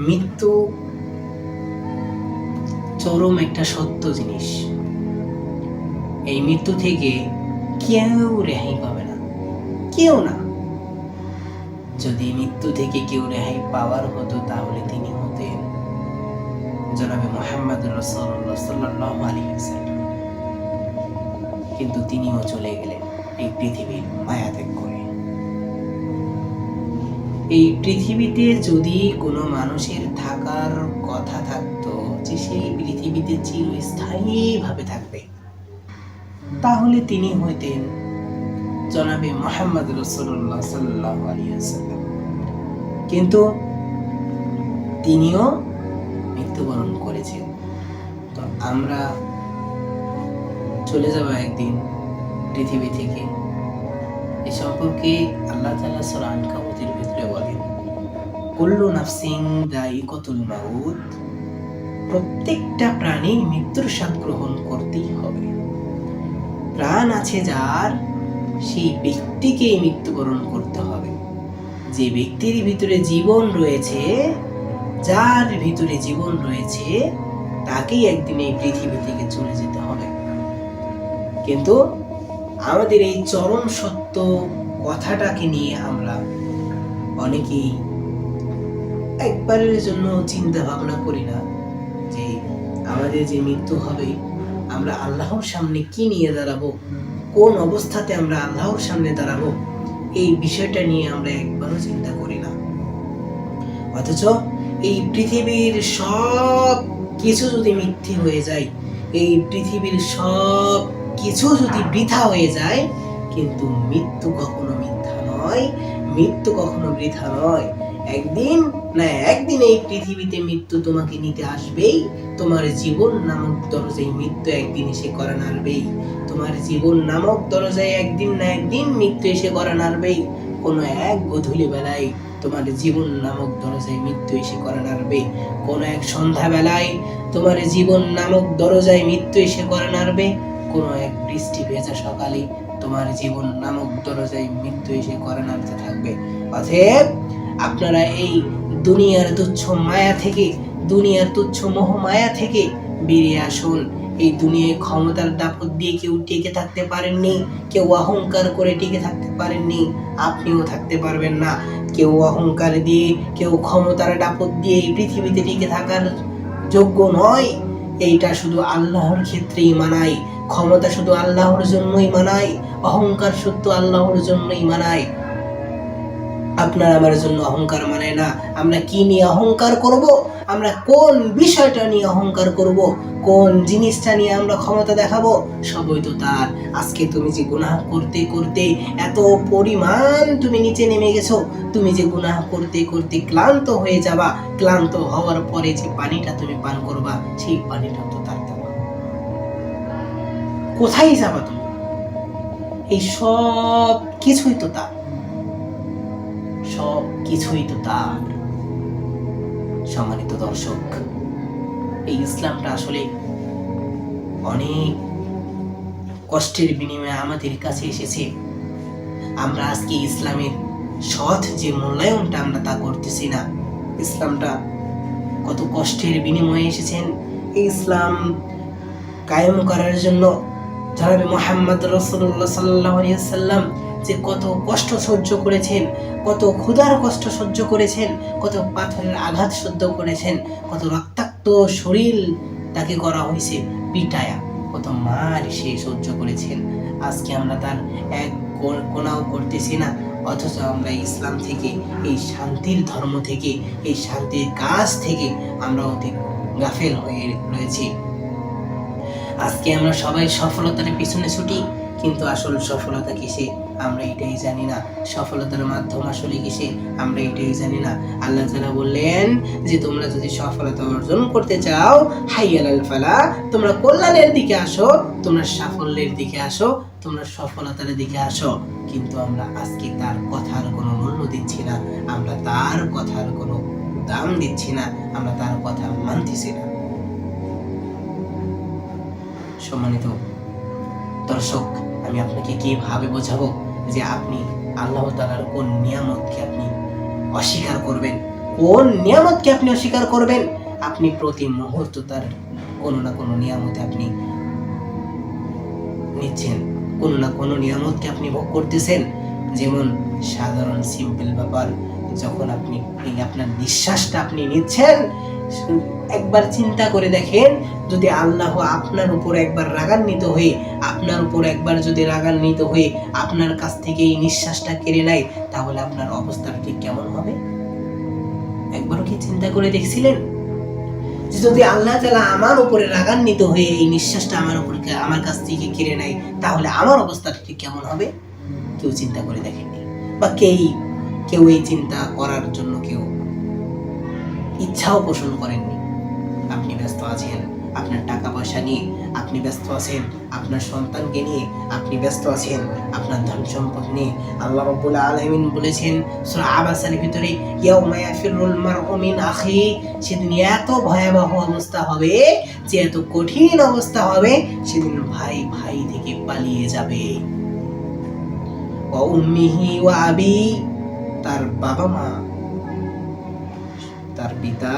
মৃত্যু চরম একটা সত্য জিনিস। এই মৃত্যু থেকে কেউ রেহাই পাবে না, কেউ না। যদি মৃত্যু থেকে কেউ রেহাই পাওয়ার হতো তাহলে তিনি হতেন জনাবে মুহাম্মদ রাসূলুল্লাহ সাল্লাল্লাহু আলাইহি ওয়াসাল্লাম। কিন্তু তিনিও চলে গেলেন এই পৃথিবীর মায়া ত্যাগ করে। এই পৃথিবীতে যদি কোনো মানুষের থাকার কথা থাকতো যে সেই পৃথিবীতে চিরস্থায়ীভাবে থাকবে, তাহলে তিনি হইতেন জনাবে মুহাম্মদ রাসূলুল্লাহ সাল্লাল্লাহু আলাইহি ওয়াসাল্লাম। কিন্তু তিনিও মৃত্যুবরণ করেছেন। তো আমরা চলে যাব একদিন পৃথিবী থেকে। এ সম্পর্কে আল্লাহ তাআলা সূরা আনকাবুতের ভিতরে বলেন, কুল্লু নাফসিন যায়িকাতুল মাউত, প্রত্যেকটা প্রাণী মৃত্যুর স্বাদ গ্রহণ করতেই হবে। প্রাণ আছে যার, সেই ব্যক্তিকেই মৃত্যুবরণ করতে হবে। যে ব্যক্তির ভিতরে জীবন রয়েছে, যার ভিতরে জীবন রয়েছে, তাকেই একদিন এই পৃথিবী থেকে চলে যেতে হবে। কিন্তু আমাদের এই চরম সত্য কথাটাকে নিয়ে আমরা অনেকেই একবারের জন্য চিন্তা ভাবনা করি না যে আমাদের যে মৃত্যু হবে, আমরা আল্লাহর সামনে কি নিয়ে দাঁড়াবো, কোন অবস্থাতে আমরা আল্লাহর সামনে দাঁড়াবো, এই বিষয়টা নিয়ে আমরা একবারও চিন্তা করি না। অথচ এই পৃথিবীর সব কিছু যদি মিথ্যে হয়ে যায়, এই পৃথিবীর সব কিছু যদি বৃথা হয়ে যায়, কিন্তু মৃত্যু কখনো মিথ্যা নয়, মৃত্যু কখনো বৃথা নয়। একদিন না একদিন এই পৃথিবীতে মৃত্যু তোমাকে নিতে আসবেই। তোমার জীবন নামক দরজায় মৃত্যু একদিন এসে করা নাড়বেই। তোমার জীবন নামক দরজায় একদিন না একদিন মৃত্যু এসে করা নাড়বেই। কোনো এক গধূলি বেলায় তোমার জীবন নামক দরজায় মৃত্যু এসে করা নাড়বে। কোনো এক সন্ধ্যা বেলায় তোমার জীবন নামক দরজায় মৃত্যু এসে করা নাড়বে। কোনো এক বৃষ্টি ভেজা সকালে তোমার জীবন নামক দরজায় মৃত্যু এসে করা নাড়তে থাকবে। অতএব আপনারা এই দুনিয়ার তুচ্ছ মায়া থেকে, দুনিয়ার তুচ্ছ মোহ মায়া থেকে বেরিয়ে আসুন। এই দুনিয়ায় ক্ষমতার দাপট দিয়ে কেউ টিকে থাকতে পারেননি, কেউ অহংকার করে টিকে থাকতে পারেননি, আপনিও থাকতে পারবেন না। কেউ অহংকার দিয়ে, কেউ ক্ষমতার দাপট দিয়ে এই পৃথিবীতে টিকে থাকার যোগ্য নয়। এইটা শুধু আল্লাহর ক্ষেত্রেই মানায়। ক্ষমতা শুধু আল্লাহর জন্যই মানায়, অহংকার শুধু আল্লাহর জন্যই মানায়। আপনার আমার জন্য অহংকার মানে না। আমরা কি নিয়ে অহংকার করব, আমরা কোন বিষয়টা নিয়ে অহংকার করব, কোন জিনিসটা নিয়ে আমরা ক্ষমতা দেখাবো, সবই তো তার। আজকে তুমি যে গুনাহ করতে করতে এত পরিমাণ তুমি নিচে নেমে গেছো, তুমি যে গুনাহ করতে করতে ক্লান্ত হয়ে যাবা, ক্লান্ত হওয়ার পরে যে পানিটা তুমি পান করবা, সেই পানিটা তো তার দেওয়া। কোথায় যাবা তুমি? এই সব কিছুই তো তার, সব কিছুই তো তার। সম্মানিত দর্শক, এই ইসলামটা আসলে অনেক কষ্টের বিনিময়ে আমাদের কাছে এসেছে। আমরা আজকে ইসলামের সৎ যে মূল্যায়নটা আমরা তা করতেছি না। ইসলামটা কত কষ্টের বিনিময়ে এসেছেন। এই ইসলাম কায়েম করার জন্য জনাবে মুহাম্মদ রাসূলুল্লাহ সাল্লাল্লাহু আলাইহি ওয়াসাল্লাম যে কত কষ্ট সহ্য করেছেন, কত ক্ষুধার কষ্ট সহ্য করেছেন, কত পাথরের আঘাত সহ্য করেছেন, কত রক্তাক্ত শরীর তাকে করা হয়েছে পিটায়া, কত মার সে সহ্য করেছেন। আজকে আমরা তার এক কোনাও করতেছি না। অথচ আমরা ইসলাম থেকে, এই শান্তির ধর্ম থেকে, এই শান্তির কাজ থেকে আমরা অতি গাফেল হয়ে রয়েছি। আজকে আমরা সবাই সফলতার পিছনে ছুটি, কিন্তু আসল সফলতা কিসে আমরা এটাই জানি না। সফলতার মাধ্যম আসলে কিসে আমরা এটাই জানি না। আল্লাহ তাআলা বললেন যে তোমরা যদি সফলতা অর্জন করতে চাও, হাইয়া আলাল ফালাহ, তোমরা কল্যাণের দিকে আসো, তোমরা সাফল্যের দিকে আসো, তোমরা সফলতার দিকে আসো। কিন্তু আমরা আজকে তার কথার কোনো মূল্য দিচ্ছি না, আমরা তার কথার কোনো দাম দিচ্ছি না, আমরা তার কথা মানতেছি না। সম্মানিত দর্শক, আমি আপনাকে কিভাবে বোঝাবো যে আপনি আল্লাহ তাআলার কোন নিয়ামতকে আপনি অস্বীকার করবেন, কোন নিয়ামতকে আপনি অস্বীকার করবেন? আপনি প্রতি মুহূর্ত তার কোনো না কোনো নিয়ামতে আপনি নিচ্ছেন, কোনো না কোনো নিয়ামতকে আপনি ভোগ করতেছেন। যেমন সাধারণ সিম্পল ব্যাপার, যখন আপনি এই আপনার নিঃশ্বাসটা আপনি নিচ্ছেন, একবার চিন্তা করে দেখেন, যদি আল্লাহ আপনার উপর একবার রাগান্বিত হয়ে, আপনার উপর একবার যদি রাগান্বিত হয়ে আপনার কাছ থেকে এই নিঃশ্বাসটা কেড়ে নেয়, তাহলে আপনার অবস্থাটা ঠিক কেমন হবে? একবারও কি চিন্তা করে দেখছিলেন যে যদি আল্লাহ তাআলা আমার উপরে রাগান্বিত হয়ে এই নিঃশ্বাসটা আমার কাছ থেকে কেড়ে নেয়, তাহলে আমার অবস্থাটা ঠিক কেমন হবে? কেউ চিন্তা করে দেখেননি, বা কেউ এই চিন্তা করার জন্য কেউ ইচ্ছাও পোষণ করেননি। আপনি ব্যস্ত আছেন আপনার টাকা পয়সা নিয়ে, আপনি ব্যস্ত আছেন আপনার সন্তানকে নিয়ে, আপনি ব্যস্ত আছেন আপনার ধন সম্পদ নিয়ে। আল্লাহ রাব্বুল আলামিন বলেছেন সূরা আবাসার ভিতরে, ইয়াউমা ইয়াফিরুল মারউ মিন আখি, সেদিন এত ভয়াবহ অবস্থা হবে, যে এত কঠিন অবস্থা হবে, সেদিন ভাই ভাই থেকে পালিয়ে যাবে। ওয়া উম্মিহি ওয়া আবি, তার বাবা মা, তার পিতা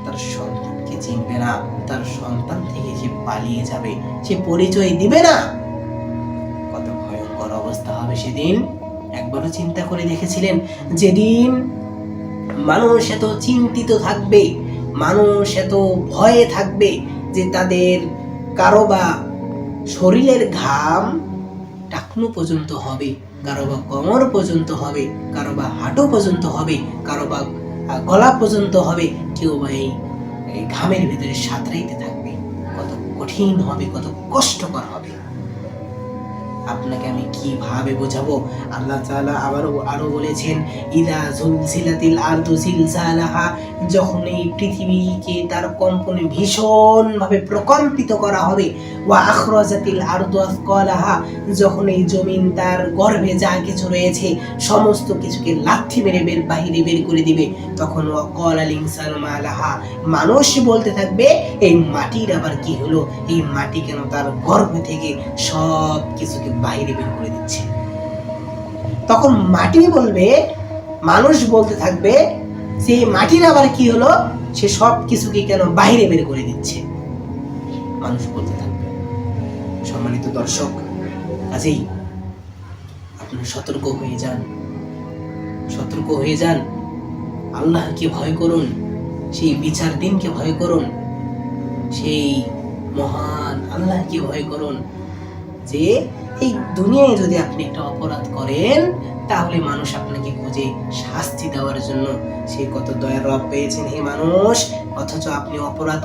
তার সন্তানকে চিনবে না, তার সন্তান থেকে সে পালিয়ে যাবে, সে পরিচয় দিবে না। কত ভয়ঙ্কর অবস্থা হবে সেদিন। একবারও চিন্তা করে দেখেছিলেন যেদিন মানুষ এত চিন্তিত থাকবে, মানুষ এত ভয়ে থাকবে যে তাদের কারো বা শরীরের ঘাম টাকনু পর্যন্ত হবে, কারো বা কোমর পর্যন্ত হবে, কারো বা হাঁটু পর্যন্ত হবে, কারো বা গলা পর্যন্ত হবে, কেউ বা এই ঘামের ভিতরে সাঁতরাইতে থাকবে। কত কঠিন হবে, কত কষ্টকর হবে। আপনাকে আমি কিভাবে বোঝাবো? আল্লাহ তাআলা আরো বলেছেন, ইদা জুলজিলাতিল আরদু জিলজালাহা, যখন এই পৃথিবীকে তার কম্পনে ভীষণ ভাবে প্রকম্পিত করা হবে, ওয়া আখরাজাতিল আরদু আসকালাহা, যখন এই জমিন তার গর্ভে যা কিছু রয়েছে সমস্ত কিছুকে লাথি মেরে বাহিরে বের করে দিবে, তখন ওয়া ক্বালাল ইনসানু মা লাহা, মানুষ বলতে থাকবে এই মাটির আবার কি হলো, এই মাটি কেন তার গর্ভ থেকে সব কিছুকে বাইরে বের করে দিচ্ছে। তখন মাটি বলবে, মানুষ বলতে থাকবে যে মাটির আবার কি হলো, সে সব কিছুকে কেন বাইরে বের করে দিচ্ছে, মানুষ বলতে থাকবে। সম্মানিত দর্শক, কাজেই আপনি সতর্ক হয়ে যান, সতর্ক হয়ে যান। আল্লাহকে ভয় করুন, সেই বিচার দিনকে ভয় করুন, সেই মহান আল্লাহকে ভয় করুন। যে এই দুনিয়ায় যদি আপনি একটা অপরাধ করেন, তাহলে মানুষ আপনাকে খুঁজে শাস্তি দেওয়ার জন্য, সে কত দয়ার রব পেয়েছেন হে মানুষ, অথচ আপনি অপরাধ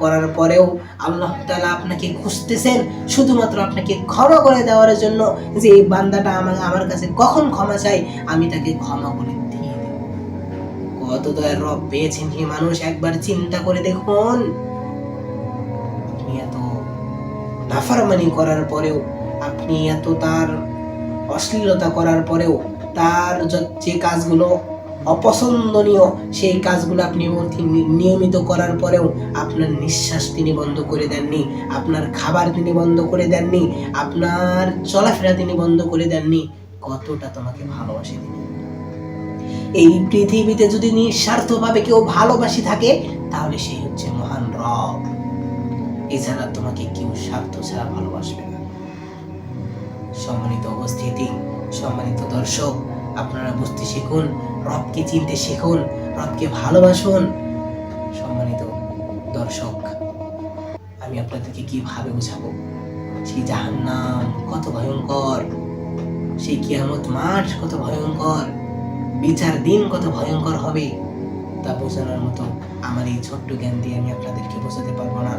করার পরেও আল্লাহ তাআলা আপনাকে খুঁজতেছেন শুধুমাত্র আপনাকে ক্ষমা করে দেওয়ার জন্য, যে এই বান্দাটা আমার কাছে কখন ক্ষমা চাই, আমি তাকে ক্ষমা করে দিয়ে দেব। কত দয়ার রব পেয়েছেন হে মানুষ, একবার চিন্তা করে দেখুন। আপনি এত নাফরমানি করার পরেও, আপনি এত তার অশ্লীলতা করার পরেও, তার যে কাজগুলো অপছন্দনীয় সেই কাজগুলো আপনি নিয়মিত করার পরেও আপনার নিঃশ্বাস তিনি বন্ধ করে দেননি, আপনার খাবার তিনি বন্ধ করে দেননি, আপনার চলাফেরা তিনি বন্ধ করে দেননি। কতটা তোমাকে ভালোবাসে তিনি। এই পৃথিবীতে যদি নিঃস্বার্থভাবে কেউ ভালোবাসি থাকে, তাহলে সেই হচ্ছে মহান রব। এছাড়া তোমাকে কেউ স্বার্থ ছাড়া ভালোবাসবে না। সম্মানিত উপস্থিতি, সম্মানিত দর্শক, আপনারা বুঝতে শিখুন, রবকে চিনতে শিখুন, রবকে ভালোবাসুন। সম্মানিত দর্শক, আমি আপনাদেরকে কিভাবে বোঝাবো? সেই জাহান্নাম কত ভয়ঙ্কর, সেই কিয়ামত মাঠ কত ভয়ঙ্কর, বিচার দিন কত ভয়ঙ্কর হবে, তা বোঝানোর মতো আমার এই ছোট্ট জ্ঞান দিয়ে আমি আপনাদেরকে বোঝাতে পারবো না।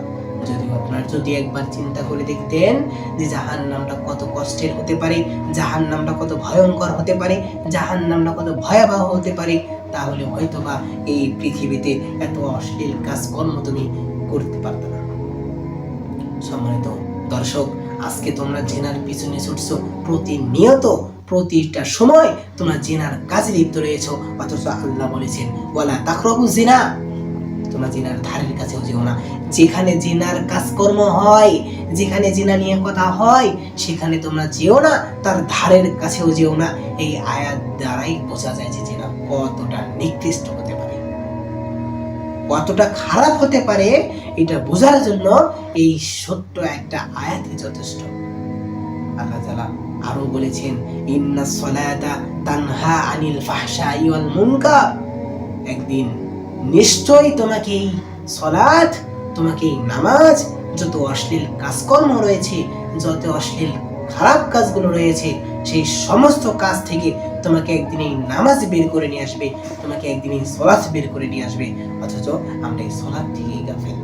যদি একবার চিন্তা করে দেখতেন যে জাহান্নামটা কত কষ্টের হতে পারে, জাহান্নামটা কত ভয়ঙ্কর হতে পারে, জাহান্নামটা কত ভয়াবহ হতে পারে, তাহলে হয়তোবা এই পৃথিবীতে এত অশ্লীল কাজকর্ম তুমি করতে পারতে না। সম্মানিত দর্শক, আজকে তোমরা জেনার পিছনে ছুটছো, প্রতিনিয়ত প্রতিটা সময় তোমরা জেনার কাজে লিপ্ত রয়েছো, অথচ আল্লাহ বলেছেন ওয়ালা তাকরাবু জিনা, তোমরা জিনার ধারের কাছেও যেও না। যেখানে জিনার কাজকর্ম হয়, যেখানে জিনা নিয়ে কথা হয়, সেখানে তোমরা যেও না, তার ধারের কাছেও যেও না। এই আয়াত দ্বারাই বোঝা যায় যে জিনা কতটা নিকৃষ্ট হতে পারে। কতটা খারাপ হতে পারে এটা বোঝার জন্য এই ছোট্ট একটা আয়াতই যথেষ্ট। আল্লাহ তাআলা আরো বলেছেন, ইন্নাস সালাতা তানহা আনিল ফাহশাই ওয়াল মুনকার, একদিন নিশ্চয়ই তোমাকে এই সালাত, তোমাকে এই নামাজ, যত অশ্লীল কাজকর্ম রয়েছে, যত অশ্লীল খারাপ কাজগুলো রয়েছে, সেই সমস্ত কাজ থেকে তোমাকে একদিন এই নামাজ বের করে নিয়ে আসবে, তোমাকে একদিন এই সালাত বের করে নিয়ে আসবে। অথচ আমরা এই সালাত থেকেই গাফেল।